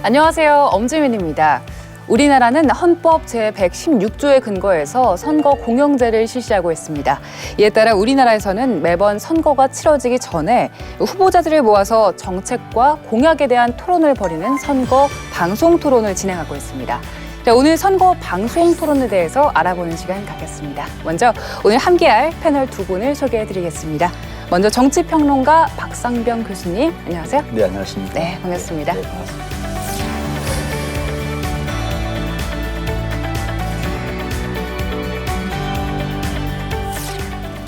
안녕하세요. 엄지민입니다. 우리나라는 헌법 제116조에 근거해서 선거 공영제를 실시하고 있습니다. 이에 따라 우리나라에서는 매번 선거가 치러지기 전에 후보자들을 모아서 정책과 공약에 대한 토론을 벌이는 선거 방송 토론을 진행하고 있습니다. 오늘 선거 방송 토론에 대해서 알아보는 시간 갖겠습니다. 먼저 오늘 함께할 패널 두 분을 소개해드리겠습니다. 먼저 정치평론가 박상병 교수님, 안녕하세요. 네, 안녕하십니까. 네, 반갑습니다. 네, 반갑습니다.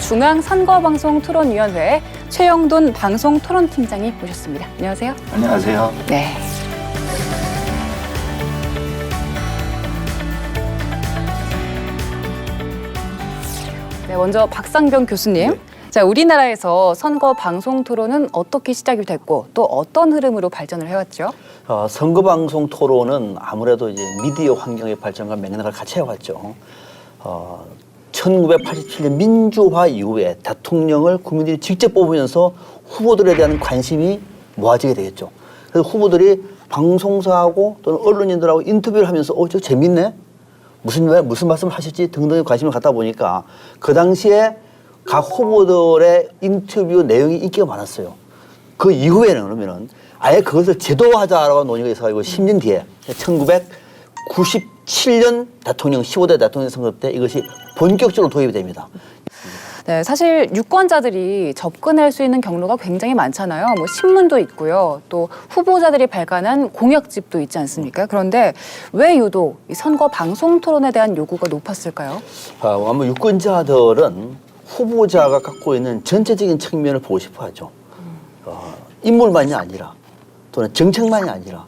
중앙선거방송토론위원회 최영돈 방송토론팀장이 모셨습니다. 안녕하세요. 안녕하세요. 네. 네, 먼저 박상병 교수님. 네. 자, 우리나라에서 선거 방송 토론은 어떻게 시작이 됐고 또 어떤 흐름으로 발전을 해왔죠? 선거방송 토론은 아무래도 이제 미디어 환경의 발전과 맥락을 같이 해왔죠. 1987년 민주화 이후에 대통령을 국민들이 직접 뽑으면서 후보들에 대한 관심이 모아지게 되겠죠. 그래서 후보들이 방송사하고 또는 언론인들하고 인터뷰를 하면서 저 재밌네? 무슨 말씀을 하실지 등등의 관심을 갖다 보니까 그 당시에 각 후보들의 인터뷰 내용이 인기가 많았어요. 그 이후에는 그러면은 아예 그것을 제도화하자라고 논의가 있어가지고 10년 뒤에 1997년 대통령 15대 대통령 선거 때 이것이 본격적으로 도입이 됩니다. 네, 사실 유권자들이 접근할 수 있는 경로가 굉장히 많잖아요. 뭐 신문도 있고요. 또 후보자들이 발간한 공약집도 있지 않습니까? 그런데 왜 유독 이 선거 방송 토론에 대한 요구가 높았을까요? 아마 유권자들은 후보자가 갖고 있는 전체적인 측면을 보고 싶어 하죠. 인물만이 아니라 또는 정책만이 아니라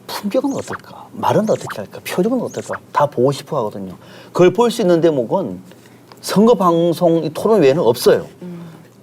품격은 어떨까? 말은 어떻게 할까? 표정은 어떨까? 다 보고 싶어 하거든요. 그걸 볼 수 있는 대목은 선거 방송 이 토론 외에는 없어요.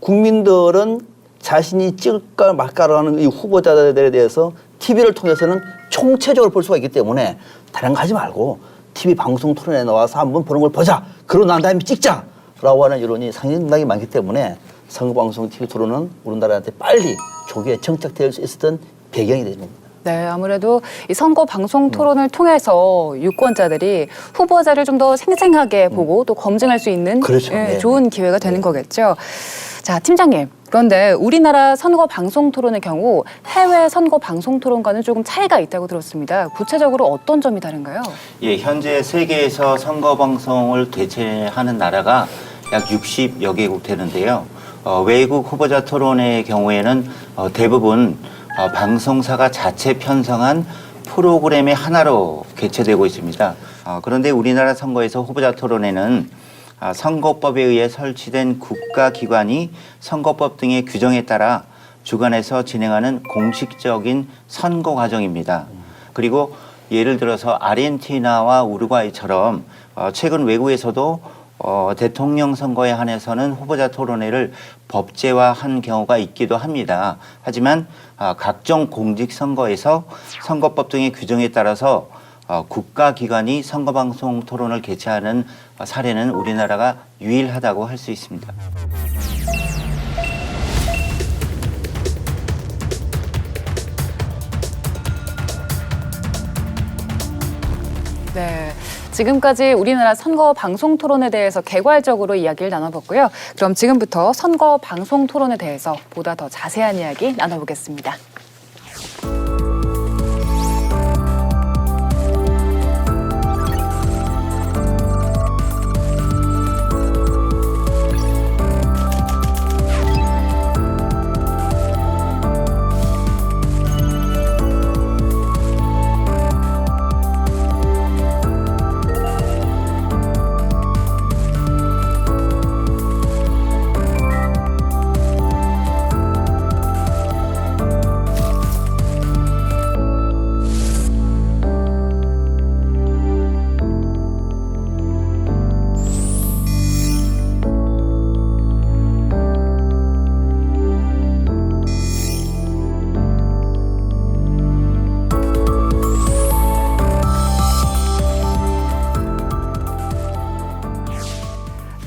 국민들은 자신이 찍을까 말까라는 이 후보자들에 대해서 TV를 통해서는 총체적으로 볼 수가 있기 때문에 다른 거 하지 말고 TV 방송 토론에 나와서 한번 보는 걸 보자. 그러고 난 다음에 찍자라고 하는 여론이 상당히 많기 때문에 선거 방송 TV 토론은 우리나라한테 빨리 조기에 정착될 수 있었던 배경이 됩니다. 네, 아무래도 이 선거 방송 토론을 통해서 유권자들이 후보자를 좀 더 생생하게 보고 또 검증할 수 있는 그렇죠. 네. 좋은 기회가 되는 거겠죠. 자, 팀장님. 그런데 우리나라 선거 방송 토론의 경우 해외 선거 방송 토론과는 조금 차이가 있다고 들었습니다. 구체적으로 어떤 점이 다른가요? 예, 현재 세계에서 선거 방송을 개최하는 나라가 약 60여 개국 되는데요. 외국 후보자 토론의 경우에는 대부분 방송사가 자체 편성한 프로그램의 하나로 개최되고 있습니다. 그런데 우리나라 선거에서 후보자 토론회는 선거법에 의해 설치된 국가기관이 선거법 등의 규정에 따라 주관해서 진행하는 공식적인 선거 과정입니다. 그리고 예를 들어서 아르헨티나와 우루과이처럼 최근 외국에서도 대통령 선거에 한해서는 후보자 토론회를 법제화한 경우가 있기도 합니다. 하지만 각종 공직선거에서 선거법 등의 규정에 따라서 국가기관이 선거방송 토론을 개최하는 사례는 우리나라가 유일하다고 할 수 있습니다. 네. 지금까지 우리나라 선거 방송 토론에 대해서 개괄적으로 이야기를 나눠봤고요. 그럼 지금부터 선거 방송 토론에 대해서 보다 더 자세한 이야기 나눠보겠습니다.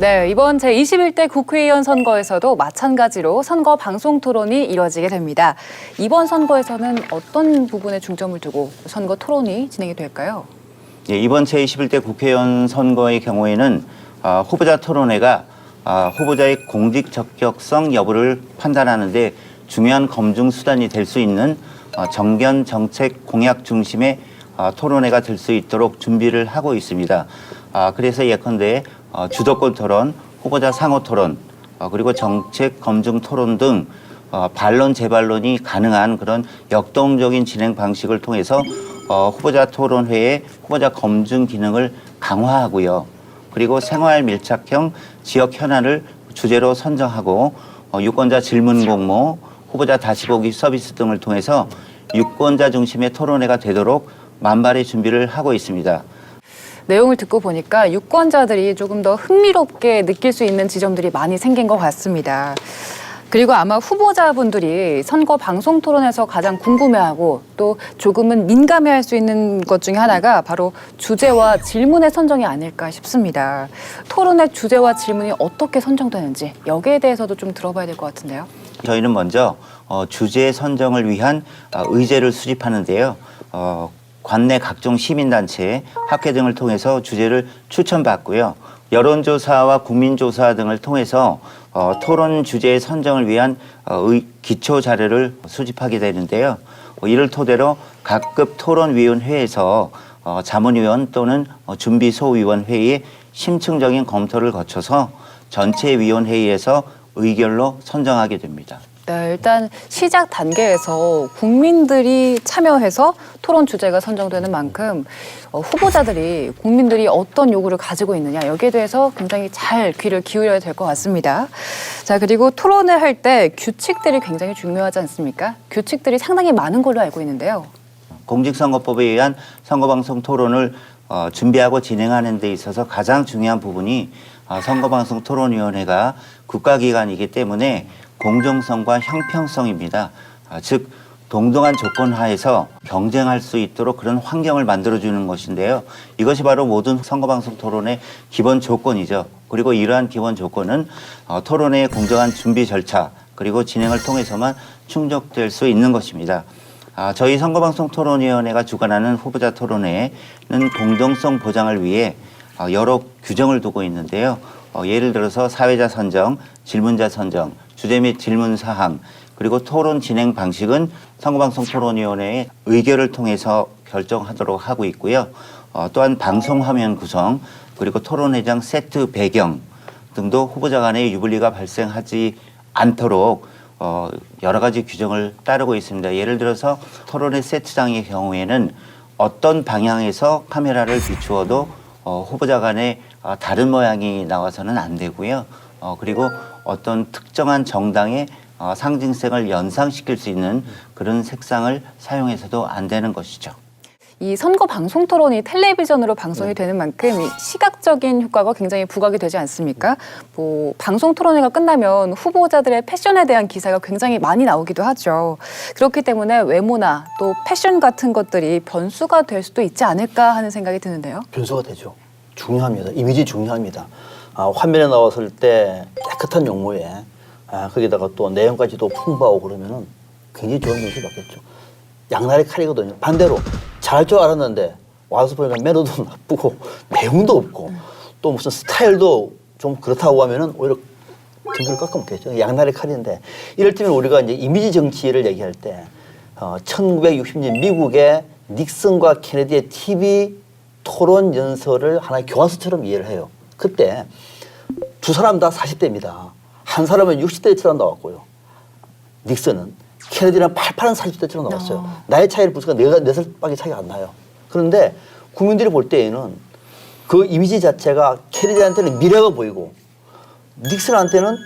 네, 이번 제21대 국회의원 선거에서도 마찬가지로 선거 방송 토론이 이뤄지게 됩니다. 이번 선거에서는 어떤 부분에 중점을 두고 선거 토론이 진행이 될까요? 예, 이번 제21대 국회의원 선거의 경우에는 후보자 토론회가 후보자의 공직 적격성 여부를 판단하는 데 중요한 검증 수단이 될 수 있는 정견 정책 공약 중심의 토론회가 될 수 있도록 준비를 하고 있습니다. 그래서 예컨대 주도권 토론, 후보자 상호 토론, 그리고 정책 검증 토론 등 반론 재반론이 가능한 그런 역동적인 진행 방식을 통해서 후보자 토론회의 후보자 검증 기능을 강화하고요. 그리고 생활 밀착형 지역 현안을 주제로 선정하고 유권자 질문 공모, 후보자 다시 보기 서비스 등을 통해서 유권자 중심의 토론회가 되도록 만발의 준비를 하고 있습니다. 내용을 듣고 보니까 유권자들이 조금 더 흥미롭게 느낄 수 있는 지점들이 많이 생긴 것 같습니다. 그리고 아마 후보자분들이 선거 방송 토론에서 가장 궁금해하고 또 조금은 민감해할 수 있는 것 중에 하나가 바로 주제와 질문의 선정이 아닐까 싶습니다. 토론의 주제와 질문이 어떻게 선정되는지 여기에 대해서도 좀 들어봐야 될 것 같은데요. 저희는 먼저 주제 선정을 위한 의제를 수집하는데요. 관내 각종 시민단체, 학회 등을 통해서 주제를 추천받고요. 여론조사와 국민조사 등을 통해서 토론 주제의 선정을 위한 기초 자료를 수집하게 되는데요. 이를 토대로 각급 토론위원회에서 자문위원 또는 준비소위원회의 심층적인 검토를 거쳐서 전체 위원회의에서 의결로 선정하게 됩니다. 네, 일단 시작 단계에서 국민들이 참여해서 토론 주제가 선정되는 만큼 후보자들이 국민들이 어떤 요구를 가지고 있느냐 여기에 대해서 굉장히 잘 귀를 기울여야 될 것 같습니다. 자, 그리고 토론을 할 때 규칙들이 굉장히 중요하지 않습니까? 규칙들이 상당히 많은 걸로 알고 있는데요. 공직선거법에 의한 선거방송 토론을 준비하고 진행하는 데 있어서 가장 중요한 부분이 선거방송토론위원회가 국가기관이기 때문에 공정성과 형평성입니다. 즉 동등한 조건 하에서 경쟁할 수 있도록 그런 환경을 만들어주는 것인데요. 이것이 바로 모든 선거방송 토론의 기본 조건이죠. 그리고 이러한 기본 조건은 토론회의 공정한 준비 절차 그리고 진행을 통해서만 충족될 수 있는 것입니다. 저희 선거방송토론위원회가 주관하는 후보자 토론회는 공정성 보장을 위해 여러 규정을 두고 있는데요. 예를 들어서 사회자 선정, 질문자 선정, 주제 및 질문 사항, 그리고 토론 진행 방식은 선거방송토론위원회의 의결을 통해서 결정하도록 하고 있고요. 또한 방송 화면 구성, 그리고 토론회장 세트 배경 등도 후보자 간의 유불리가 발생하지 않도록 여러 가지 규정을 따르고 있습니다. 예를 들어서 토론회 세트장의 경우에는 어떤 방향에서 카메라를 비추어도 후보자 간에 다른 모양이 나와서는 안 되고요. 그리고 어떤 특정한 정당의 상징성을 연상시킬 수 있는 그런 색상을 사용해서도 안 되는 것이죠. 이 선거 방송 토론이 텔레비전으로 방송이 되는 만큼 이 시각적인 효과가 굉장히 부각이 되지 않습니까? 뭐 방송 토론회가 끝나면 후보자들의 패션에 대한 기사가 굉장히 많이 나오기도 하죠. 그렇기 때문에 외모나 또 패션 같은 것들이 변수가 될 수도 있지 않을까 하는 생각이 드는데요. 변수가 되죠. 중요합니다. 이미지 중요합니다. 화면에 나왔을 때 깨끗한 용모에 거기다가 또 내용까지도 풍부하고 그러면은 굉장히 좋은 점수 받겠죠. 양날의 칼이거든요. 반대로 잘할 줄 알았는데 와서 보니까 매너도 나쁘고 내용도 없고 또 무슨 스타일도 좀 그렇다고 하면은 오히려 등수를 깎아먹겠죠. 양날의 칼인데 이럴 때면 우리가 이제 이미지 정치를 얘기할 때 1960년 미국의 닉슨과 케네디의 TV 토론 연설을 하나의 교과서처럼 이해를 해요. 그때 두 사람 다 40대입니다. 한 사람은 60대처럼 나왔고요. 닉슨은 케네디는 88은 40대처럼 나왔어요. 나이 차이를 보니까 4살밖에 차이가 안 나요. 그런데 국민들이 볼 때에는 그 이미지 자체가 케네디한테는 미래가 보이고 닉슨한테는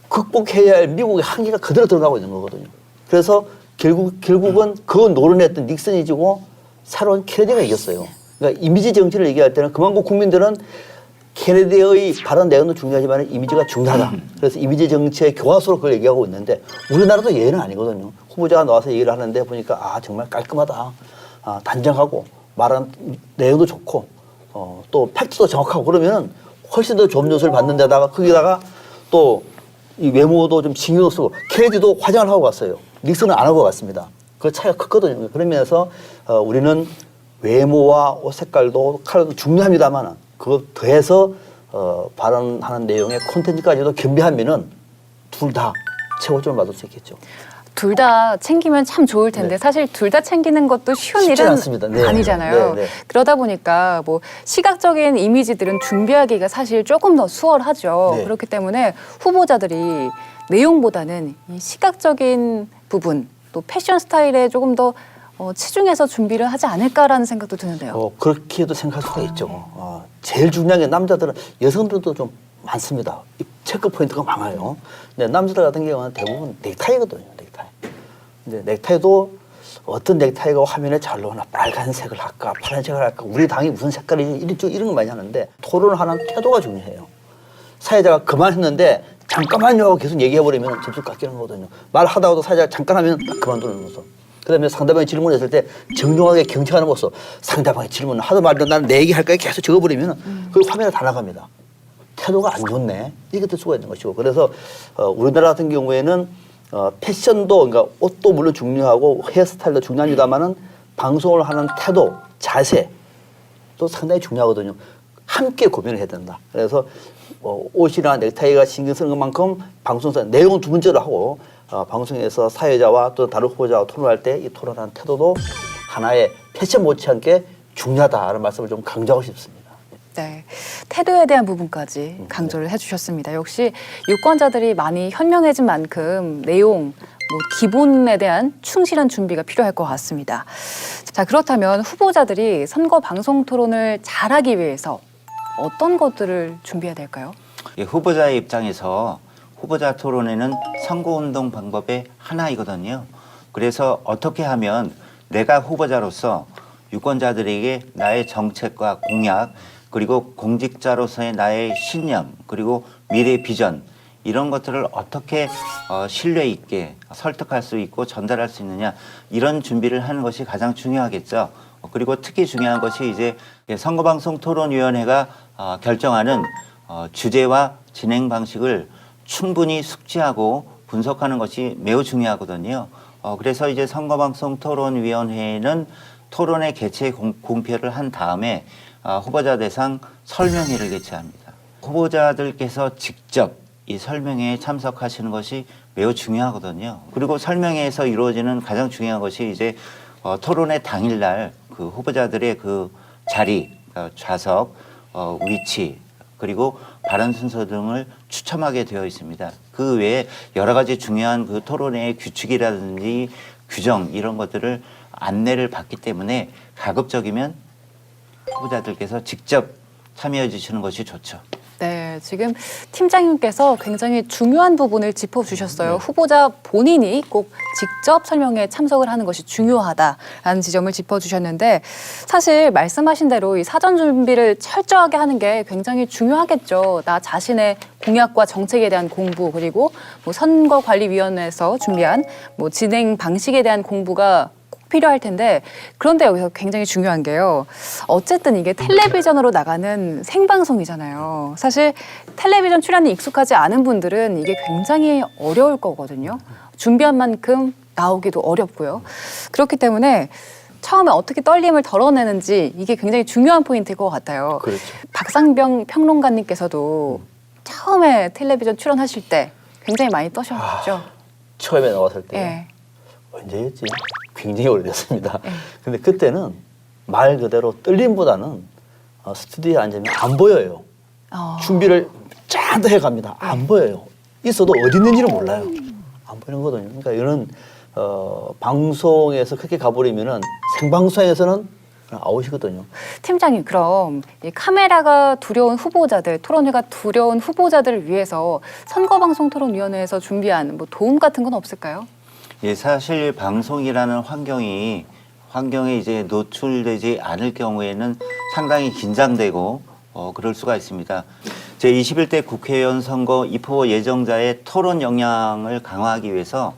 극복해야 할 미국의 한계가 그대로 드러나고 있는 거거든요. 그래서 결국은 그 노론했던 닉슨이 지고 새로운 케네디가 이겼어요. 그러니까 이미지 정치를 얘기할 때는 그만큼 국민들은 케네디의 발언 내용도 중요하지만 이미지가 중요하다. 그래서 이미지 정치의 교과서로 그걸 얘기하고 있는데 우리나라도 예외는 아니거든요. 후보자가 나와서 얘기를 하는데 보니까 정말 깔끔하다. 단정하고 말하는 내용도 좋고 또 팩트도 정확하고 그러면 훨씬 더 좋은 점수를 받는 데다가 거기다가 또 이 외모도 좀 신경 쓰고 케네디도 화장을 하고 갔어요. 닉슨은 안 하고 갔습니다. 그 차이가 컸거든요. 그런 면에서 우리는 외모와 옷 색깔도 컬러도 중요합니다만 그거 더해서 발언하는 내용의 콘텐츠까지도 겸비하면은 둘 다 최고점을 받을 수 있겠죠. 둘 다 챙기면 참 좋을 텐데 네. 사실 둘 다 챙기는 것도 쉬운 쉽지 일은 않습니다. 네. 아니잖아요. 네, 네. 그러다 보니까 뭐 시각적인 이미지들은 준비하기가 사실 조금 더 수월하죠. 네. 그렇기 때문에 후보자들이 내용보다는 이 시각적인 부분 또 패션 스타일에 조금 더 치중해서 준비를 하지 않을까라는 생각도 드는데요. 그렇게도 생각할 수가 있죠. 제일 중요한 게 남자들은 여성들도 좀 많습니다. 이 체크 포인트가 많아요. 근데 남자들 같은 경우는 대부분 넥타이거든요. 넥타이. 근데 넥타이도 어떤 넥타이가 화면에 잘 나오나 빨간색을 할까 파란색을 할까 우리 당이 무슨 색깔이지 이런 거 많이 하는데 토론을 하는 태도가 중요해요. 사회자가 그만했는데 잠깐만요 하고 계속 얘기해버리면 점수 깎이는 거거든요. 말하다가도 사회자가 잠깐 하면 딱 그만두는 모습. 그다음에 상대방이 질문했을 때 정중하게 경청하는 모습. 상대방의 질문을 하도 말도 나는 내 얘기할 거야 계속 적어버리면 그 화면에 다 나갑니다. 태도가 안 좋네. 이게 될 수가 있는 것이고. 그래서 우리나라 같은 경우에는 패션도 그러니까 옷도 물론 중요하고 헤어스타일도 중요합니다만은 방송을 하는 태도, 자세 또 상당히 중요하거든요. 함께 고민을 해야 된다. 그래서 옷이나 넥타이가 신경 쓰는 것만큼 방송사 내용은 두 번째로 하고 방송에서 사회자와 또 다른 후보자와 토론할 때 이 토론하는 태도도 하나의 패션 못지않게 중요하다는 말씀을 좀 강조하고 싶습니다. 네, 태도에 대한 부분까지 강조를 해주셨습니다. 역시 유권자들이 많이 현명해진 만큼 내용, 뭐 기본에 대한 충실한 준비가 필요할 것 같습니다. 자, 그렇다면 후보자들이 선거 방송 토론을 잘하기 위해서 어떤 것들을 준비해야 될까요? 후보자의 입장에서 후보자 토론회는 선거운동 방법의 하나이거든요. 그래서 어떻게 하면 내가 후보자로서 유권자들에게 나의 정책과 공약 그리고 공직자로서의 나의 신념 그리고 미래 비전 이런 것들을 어떻게 신뢰 있게 설득할 수 있고 전달할 수 있느냐 이런 준비를 하는 것이 가장 중요하겠죠. 그리고 특히 중요한 것이 이제 선거방송토론위원회가 결정하는 주제와 진행 방식을 충분히 숙지하고 분석하는 것이 매우 중요하거든요. 그래서 이제 선거방송토론위원회는 토론의 개최 공표를 한 다음에 후보자 대상 설명회를 개최합니다. 후보자들께서 직접 이 설명회에 참석하시는 것이 매우 중요하거든요. 그리고 설명회에서 이루어지는 가장 중요한 것이 이제 토론회 당일날 그 후보자들의 그 자리, 좌석, 위치, 그리고 발언 순서 등을 추첨하게 되어 있습니다. 그 외에 여러 가지 중요한 그 토론회의 규칙이라든지 규정 이런 것들을 안내를 받기 때문에 가급적이면 후보자들께서 직접 참여해 주시는 것이 좋죠. 네, 지금 팀장님께서 굉장히 중요한 부분을 짚어주셨어요. 후보자 본인이 꼭 직접 설명에 참석을 하는 것이 중요하다라는 지점을 짚어주셨는데 사실 말씀하신 대로 이 사전 준비를 철저하게 하는 게 굉장히 중요하겠죠. 나 자신의 공약과 정책에 대한 공부 그리고 뭐 선거관리위원회에서 준비한 뭐 진행 방식에 대한 공부가 필요할 텐데 그런데 여기서 굉장히 중요한 게요. 어쨌든 이게 텔레비전으로 나가는 생방송이잖아요. 사실 텔레비전 출연이 익숙하지 않은 분들은 이게 굉장히 어려울 거거든요. 준비한 만큼 나오기도 어렵고요. 그렇기 때문에 처음에 어떻게 떨림을 덜어내는지 이게 굉장히 중요한 포인트일 것 같아요. 그렇죠. 박상병 평론가님께서도 처음에 텔레비전 출연하실 때 굉장히 많이 떠셨죠. 처음에 나왔을 때 네. 언제였지? 굉장히 오래됐습니다. 근데 그때는 말 그대로 떨림보다는 스튜디오에 앉으면 안 보여요. 준비를 짠 해갑니다. 안 보여요. 있어도 어디 있는지를 몰라요. 안 보이는 거거든요. 그러니까 이런 방송에서 그렇게 가버리면은 생방송에서는 아웃이거든요. 팀장님, 그럼 이 카메라가 두려운 후보자들, 토론회가 두려운 후보자들을 위해서 선거방송토론위원회에서 준비한 뭐 도움 같은 건 없을까요? 예, 사실 방송이라는 환경에 이제 노출되지 않을 경우에는 상당히 긴장되고 그럴 수가 있습니다. 제21대 국회의원 선거 입후보 예정자의 토론 역량을 강화하기 위해서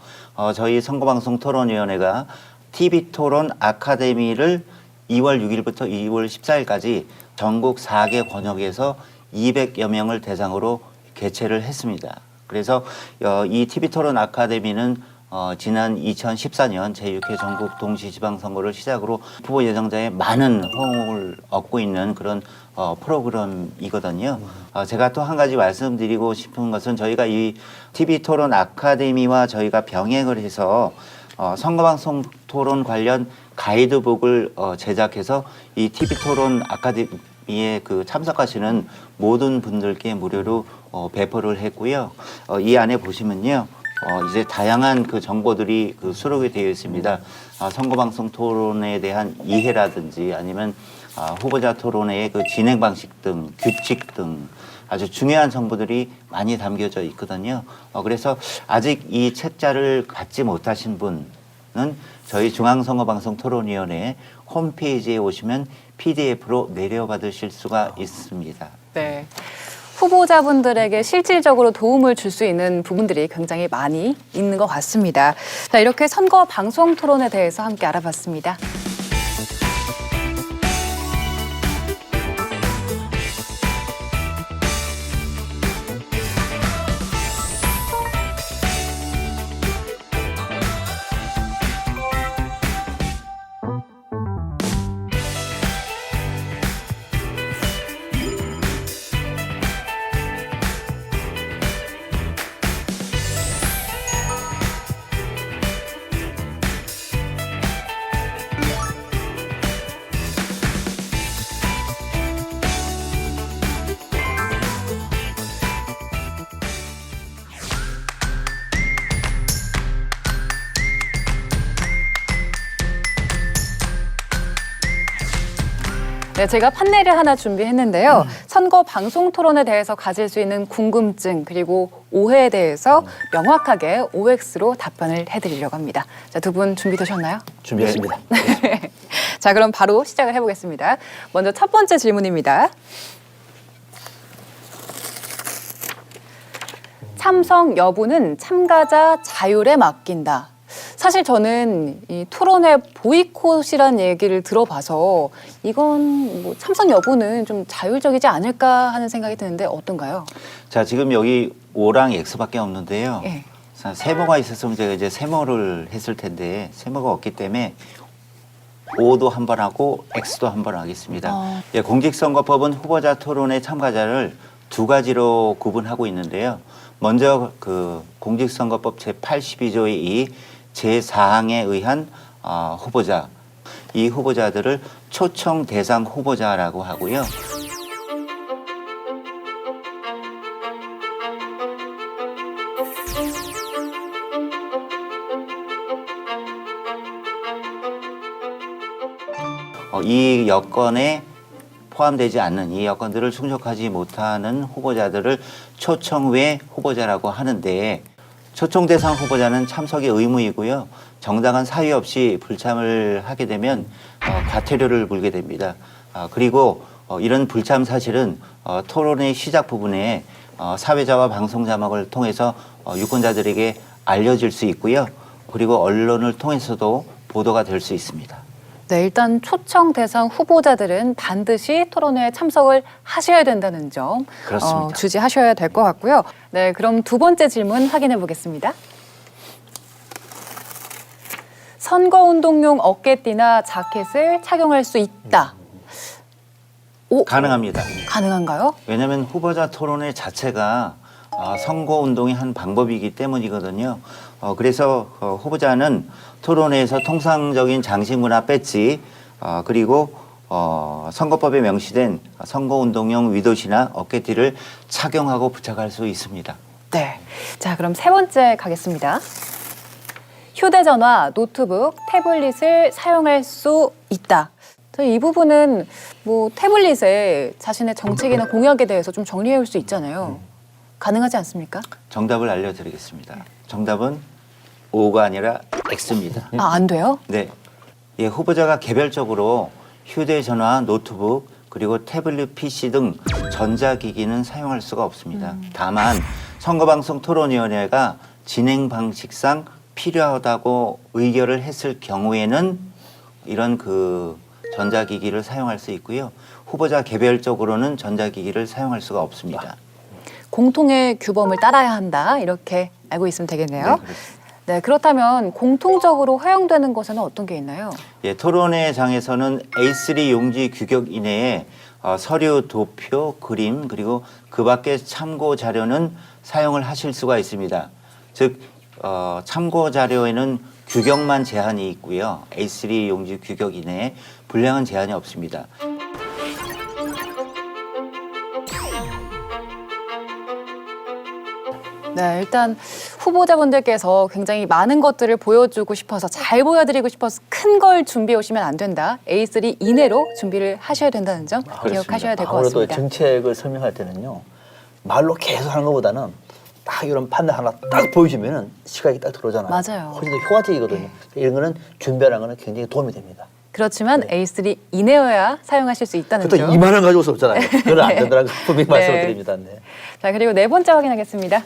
저희 선거방송토론위원회가 TV토론 아카데미를 2월 6일부터 2월 14일까지 전국 4개 권역에서 200여 명을 대상으로 개최를 했습니다. 그래서 이 TV토론 아카데미는 지난 2014년 제6회 전국 동시지방선거를 시작으로 후보 예정자의 많은 호응을 얻고 있는 그런 프로그램이거든요. 제가 또 한 가지 말씀드리고 싶은 것은 저희가 이 TV토론 아카데미와 저희가 병행을 해서 선거방송 토론 관련 가이드북을 제작해서 이 TV토론 아카데미에 참석하시는 모든 분들께 무료로 배포를 했고요. 이 안에 보시면요. 이제 다양한 정보들이 수록이 되어 있습니다. 선거방송 토론에 대한 이해라든지 아니면 후보자 토론회의 진행 방식 등 규칙 등 아주 중요한 정보들이 많이 담겨져 있거든요. 그래서 아직 이 책자를 받지 못하신 분은 저희 중앙선거방송토론위원회 홈페이지에 오시면 PDF로 내려받으실 수가 있습니다. 네. 후보자분들에게 실질적으로 도움을 줄 수 있는 부분들이 굉장히 많이 있는 것 같습니다. 자, 이렇게 선거 방송 토론에 대해서 함께 알아봤습니다. 네, 제가 판넬을 하나 준비했는데요. 선거 방송 토론에 대해서 가질 수 있는 궁금증 그리고 오해에 대해서 명확하게 OX로 답변을 해드리려고 합니다. 자, 두 분 준비되셨나요? 준비했습니다. 네. 자, 그럼 바로 시작을 해보겠습니다. 먼저 첫 번째 질문입니다. 참석 여부는 참가자 자율에 맡긴다. 사실 저는 이 토론회 보이콧이라는 얘기를 들어봐서 이건 참석 여부는 좀 자율적이지 않을까 하는 생각이 드는데 어떤가요? 자, 지금 여기 O랑 X밖에 없는데요. 예. 세모가 있었으면 제가 이제 세모를 했을 텐데 세모가 없기 때문에 O도 한 번 하고 X도 한 번 하겠습니다. 예, 공직선거법은 후보자 토론회 참가자를 두 가지로 구분하고 있는데요. 먼저 공직선거법 제82조의 2 제4항에 의한 후보자, 이 후보자들을 초청 대상 후보자라고 하고요. 이 여건에 포함되지 않는 이 여건들을 충족하지 못하는 후보자들을 초청 외 후보자라고 하는데 초청 대상 후보자는 참석이 의무이고요. 정당한 사유 없이 불참을 하게 되면 과태료를 물게 됩니다. 그리고 이런 불참 사실은 토론의 시작 부분에 사회자와 방송 자막을 통해서 유권자들에게 알려질 수 있고요. 그리고 언론을 통해서도 보도가 될 수 있습니다. 네, 일단 초청 대상 후보자들은 반드시 토론회에 참석을 하셔야 된다는 점 그렇습니다. 주지하셔야 될 것 같고요. 네, 그럼 두 번째 질문 확인해 보겠습니다. 선거운동용 어깨띠나 자켓을 착용할 수 있다. 가능합니다. 가능한가요? 왜냐하면 후보자 토론회 자체가 선거운동의 한 방법이기 때문이거든요. 그래서 후보자는 토론회에서 통상적인 장식무나 배지 그리고 선거법에 명시된 선거운동용 위도시나 어깨띠를 착용하고 부착할 수 있습니다. 네. 자, 그럼 세 번째 가겠습니다. 휴대전화, 노트북, 태블릿을 사용할 수 있다. 이 부분은 태블릿에 자신의 정책이나 공약에 대해서 좀 정리해 올 수 있잖아요. 가능하지 않습니까? 정답을 알려드리겠습니다. 정답은 O가 아니라 X입니다. 안 돼요? 네. 예, 후보자가 개별적으로 휴대전화, 노트북, 그리고 태블릿 PC 등 전자기기는 사용할 수가 없습니다. 다만 선거방송 토론위원회가 진행 방식상 필요하다고 의결을 했을 경우에는 이런 전자기기를 사용할 수 있고요. 후보자 개별적으로는 전자기기를 사용할 수가 없습니다. 공통의 규범을 따라야 한다 이렇게 알고 있으면 되겠네요. 네, 그렇습니다. 네, 그렇다면 공통적으로 허용되는 것에는 어떤 게 있나요? 예, 토론회장에서는 A3 용지 규격 이내에 서류, 도표, 그림 그리고 그 밖의 참고 자료는 사용을 하실 수가 있습니다. 즉 참고 자료에는 규격만 제한이 있고요. A3 용지 규격 이내에 분량은 제한이 없습니다. 네, 일단 후보자분들께서 굉장히 많은 것들을 보여주고 싶어서 잘 보여드리고 싶어서 큰 걸 준비해 오시면 안 된다. A3 이내로 준비를 하셔야 된다는 점 기억하셔야 될 것 아무래도 같습니다. 정책을 설명할 때는요. 말로 계속 하는 것보다는 딱 이런 판단 하나 딱 보여주면은 시각이 딱 들어오잖아요. 맞아요. 훨씬 더 효과적이거든요. 이런 거는 준비하는 거는 굉장히 도움이 됩니다. 그렇지만 A3 이내여야 사용하실 수 있다는 또 점. 2만 원 가지고 수 없잖아요. 그건 안 된다는 거 분명히 네. 말씀을 드립니다. 네. 자, 그리고 네 번째 확인하겠습니다.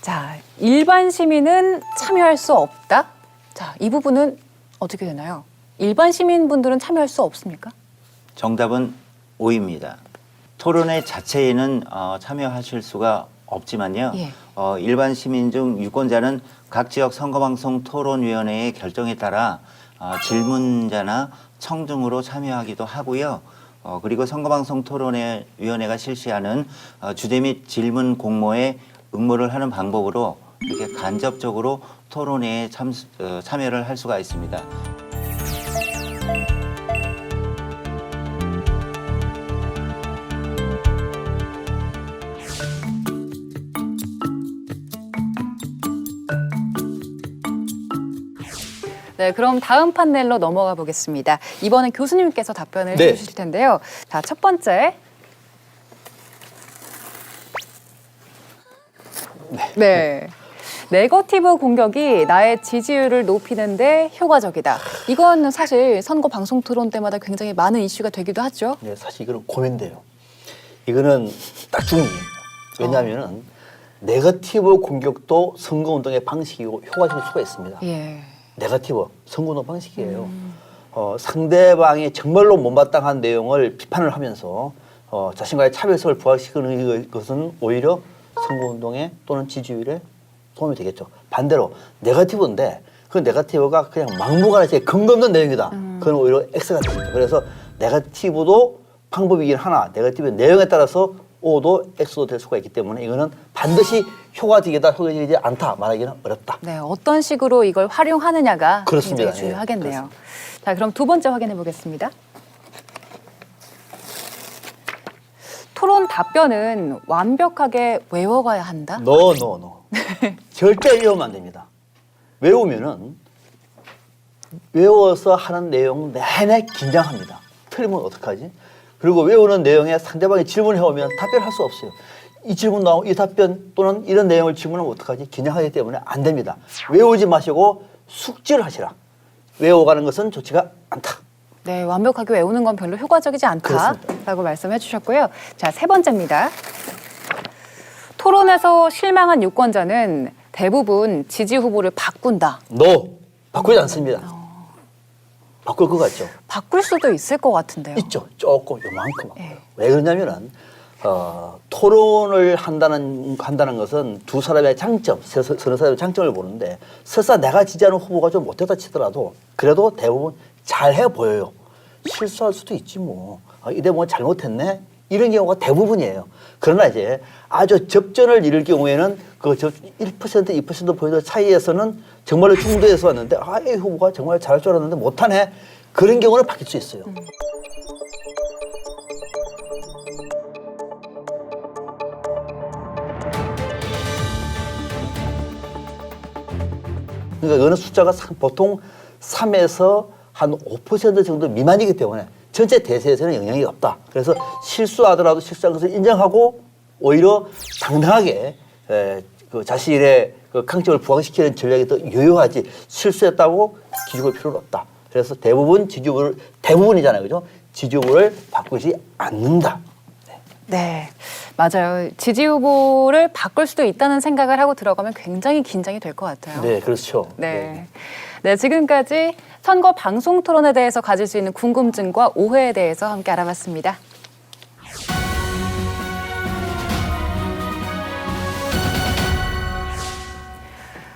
자, 일반 시민은 참여할 수 없다? 자, 이 부분은 어떻게 되나요? 일반 시민분들은 참여할 수 없습니까? 정답은 O입니다. 토론회 자체에는 참여하실 수가 없지만요. 예. 일반 시민 중 유권자는 각 지역 선거방송 토론위원회의 결정에 따라 질문자나 청중으로 참여하기도 하고요. 그리고 선거방송 토론위원회가 실시하는 주제 및 질문 공모에 응모를 하는 방법으로 이렇게 간접적으로 토론회에 참여를 할 수가 있습니다. 네, 그럼 다음 판넬로 넘어가 보겠습니다. 이번엔 교수님께서 답변을 네. 해주실 텐데요. 자, 첫 번째. 네. 네거티브 공격이 나의 지지율을 높이는데 효과적이다. 이건 사실 선거 방송 토론 때마다 굉장히 많은 이슈가 되기도 하죠. 네, 사실 이거는 고민돼요. 이거는 딱 중요해요. 왜냐하면은 네거티브 공격도 선거운동의 방식이고 효과적일 수가 있습니다. 예. 네거티브 선거운동 방식이에요. 상대방이 정말로 못마땅한 내용을 비판을 하면서 자신과의 차별성을 부각시키는 것은 오히려 선거운동에 또는 지지율에 도움이 되겠죠. 반대로 네거티브인데 그 네거티브가 그냥 막무가내의 근거 없는 내용이다. 그건 오히려 X가 됩니다. 그래서 네거티브도 방법이긴 하나 네거티브의 내용에 따라서 O도 X도 될 수가 있기 때문에 이거는 반드시 효과적이다, 효과적이지 않다 말하기는 어렵다. 네, 어떤 식으로 이걸 활용하느냐가 그렇습니다. 굉장히 중요하겠네요. 예, 자, 그럼 두 번째 확인해 보겠습니다. 토론 답변은 완벽하게 외워가야 한다? No. 절대 외우면 안 됩니다. 외우면은 외워서 하는 내용 내내 긴장합니다. 틀리면 어떡하지? 그리고 외우는 내용에 상대방이 질문을 해오면 답변할 수 없어요. 이 질문 나오고 이 답변 또는 이런 내용을 질문하면 어떡하지? 긴장하기 때문에 안 됩니다. 외우지 마시고 숙지를 하시라. 외워가는 것은 좋지가 않다. 네, 완벽하게 외우는 건 별로 효과적이지 않다라고 말씀해 주셨고요. 자, 세 번째입니다. 토론에서 실망한 유권자는 대부분 지지 후보를 바꾼다. No. 바꾸지 않습니다. 바꿀 것 같죠? 바꿀 수도 있을 것 같은데요. 있죠. 조금 요만큼. 예. 왜 그러냐면은 토론을 한다는 것은 두 사람의 장점, 서너 사람의 장점을 보는데 설사 내가 지지하는 후보가 좀 못했다 치더라도 그래도 대부분 잘해 보여요. 실수할 수도 있지 뭐. 이래 뭐 잘못했네. 이런 경우가 대부분이에요. 그러나 이제 아주 접전을 이룰 경우에는 그 1%, 2% 포인트 차이에서는 정말로 중도에서 왔는데 이 후보가 정말 잘할 줄 알았는데 못하네. 그런 경우는 바뀔 수 있어요. 그러니까 이거는 숫자가 보통 3에서 한 5% 정도 미만이기 때문에 전체 대세에서는 영향이 없다. 그래서 실수하더라도 실수한 것을 인정하고 오히려 당당하게 그 자신의 그 강점을 부각시키는 전략이 더 유효하지 실수했다고 기죽을 필요는 없다. 그래서 대부분이잖아요. 그죠? 지지율을 바꾸지 않는다. 네, 맞아요. 지지 후보를 바꿀 수도 있다는 생각을 하고 들어가면 굉장히 긴장이 될 것 같아요. 네, 그렇죠. 네. 네, 지금까지 선거 방송 토론에 대해서 가질 수 있는 궁금증과 오해에 대해서 함께 알아봤습니다.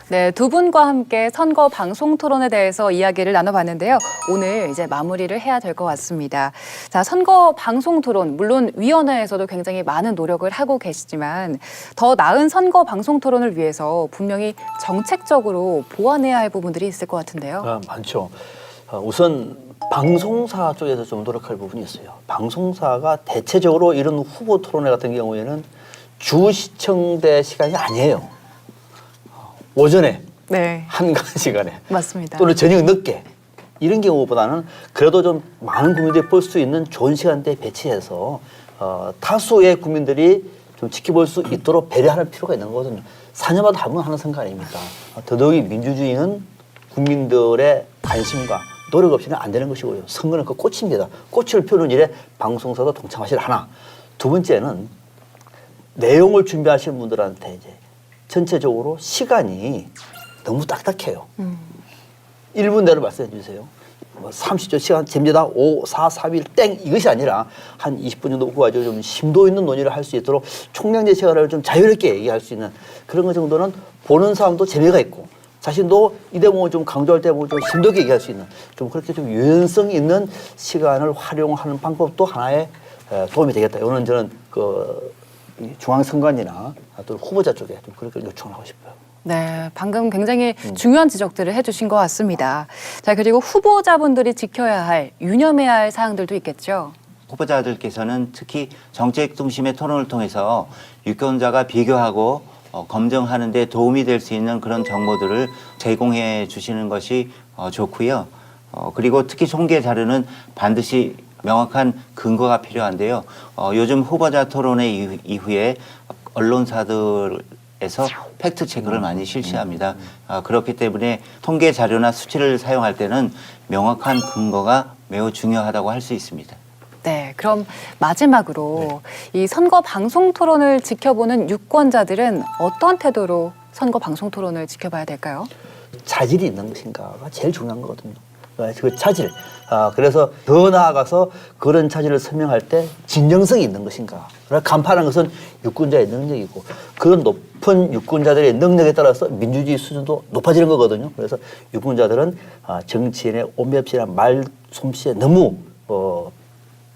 네, 두 분과 함께 선거 방송 토론에 대해서 이야기를 나눠봤는데요. 오늘 이제 마무리를 해야 될 것 같습니다. 자, 선거 방송 토론, 물론 위원회에서도 굉장히 많은 노력을 하고 계시지만 더 나은 선거 방송 토론을 위해서 분명히 정책적으로 보완해야 할 부분들이 있을 것 같은데요. 많죠. 우선 방송사 쪽에서 좀 노력할 부분이 있어요. 방송사가 대체적으로 이런 후보 토론회 같은 경우에는 주 시청대 시간이 아니에요. 오전에 네, 한가한 시간에 맞습니다. 또는 저녁 늦게 이런 경우보다는 그래도 좀 많은 국민들이 볼 수 있는 좋은 시간대에 배치해서 다수의 국민들이 좀 지켜볼 수 있도록 배려하는 필요가 있는 거거든요. 4년마다 한 번 하는 선거 아닙니까? 더더욱이 민주주의는 국민들의 관심과 노력 없이는 안 되는 것이고요. 선거는 그 꽃입니다. 꽃을 피우는 일에 방송사도 동참하실 하나. 두 번째는 내용을 준비하시는 분들한테 이제 전체적으로 시간이 너무 딱딱해요. 1분 내로 말씀해 주세요. 뭐 30초 시간 됩니다. 5, 4, 3, 1, 땡 이것이 아니라 한 20분 정도 후가지고 좀 심도 있는 논의를 할 수 있도록 총량제 시간을 좀 자유롭게 얘기할 수 있는 그런 것 정도는 보는 사람도 재미가 있고 자신도 이 대목을 좀 강조할 때 보면 좀 심도 있게 얘기할 수 있는 좀 그렇게 좀 유연성 있는 시간을 활용하는 방법도 하나의 도움이 되겠다. 이거는 저는 이 중앙선관위나 또 후보자 쪽에 좀 그렇게 요청을 하고 싶어요. 네, 방금 굉장히 중요한 지적들을 해주신 것 같습니다. 자, 그리고 후보자분들이 지켜야 할, 유념해야 할 사항들도 있겠죠? 후보자들께서는 특히 정책 중심의 토론을 통해서 유권자가 비교하고 검증하는 데 도움이 될 수 있는 그런 정보들을 제공해 주시는 것이 좋고요. 그리고 특히 총계 자료는 반드시 명확한 근거가 필요한데요. 요즘 후보자 토론회 이후에 언론사들에서 팩트 체크를 많이 실시합니다. 그렇기 때문에 통계 자료나 수치를 사용할 때는 명확한 근거가 매우 중요하다고 할 수 있습니다. 네, 그럼 마지막으로 이 선거 방송 토론을 지켜보는 유권자들은 어떤 태도로 선거 방송 토론을 지켜봐야 될까요? 자질이 있는 것인가가 제일 중요한 거거든요. 그 자질. 그래서 더 나아가서 그런 자질을 설명할 때 진정성이 있는 것인가. 간파하는 것은 유권자의 능력이고 그런 높은 유권자들의 능력에 따라서 민주주의 수준도 높아지는 거거든요. 그래서 유권자들은 정치인의 온맵시나 말솜씨에 너무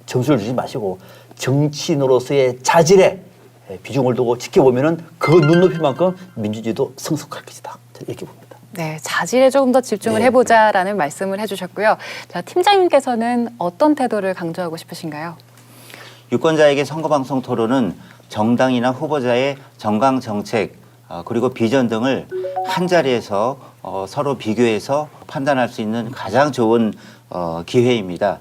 점수를 주지 마시고 정치인으로서의 자질에 비중을 두고 지켜보면은 그 눈높이만큼 민주주의도 성숙할 것이다. 이렇게 봅니다. 네, 자질에 조금 더 집중을 해보자라는 말씀을 해주셨고요. 자, 팀장님께서는 어떤 태도를 강조하고 싶으신가요? 유권자에게 선거방송 토론은 정당이나 후보자의 정강 정책 그리고 비전 등을 한 자리에서 서로 비교해서 판단할 수 있는 가장 좋은 기회입니다.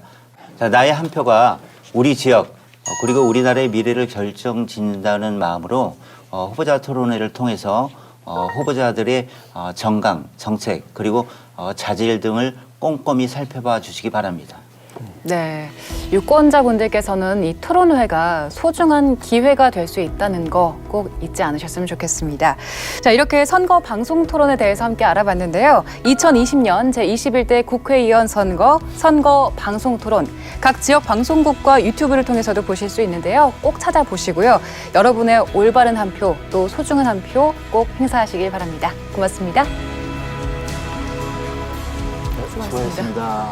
자, 나의 한 표가 우리 지역 그리고 우리나라의 미래를 결정짓는다는 마음으로 후보자 토론회를 통해서 후보자들의 정강, 정책 그리고 자질 등을 꼼꼼히 살펴봐 주시기 바랍니다. 네, 유권자분들께서는 이 토론회가 소중한 기회가 될 수 있다는 거 꼭 잊지 않으셨으면 좋겠습니다. 자, 이렇게 선거 방송 토론에 대해서 함께 알아봤는데요. 2020년 제21대 국회의원 선거 방송 토론 각 지역 방송국과 유튜브를 통해서도 보실 수 있는데요. 꼭 찾아보시고요. 여러분의 올바른 한 표, 또 소중한 한 표 꼭 행사하시길 바랍니다. 고맙습니다. 수고하셨습니다.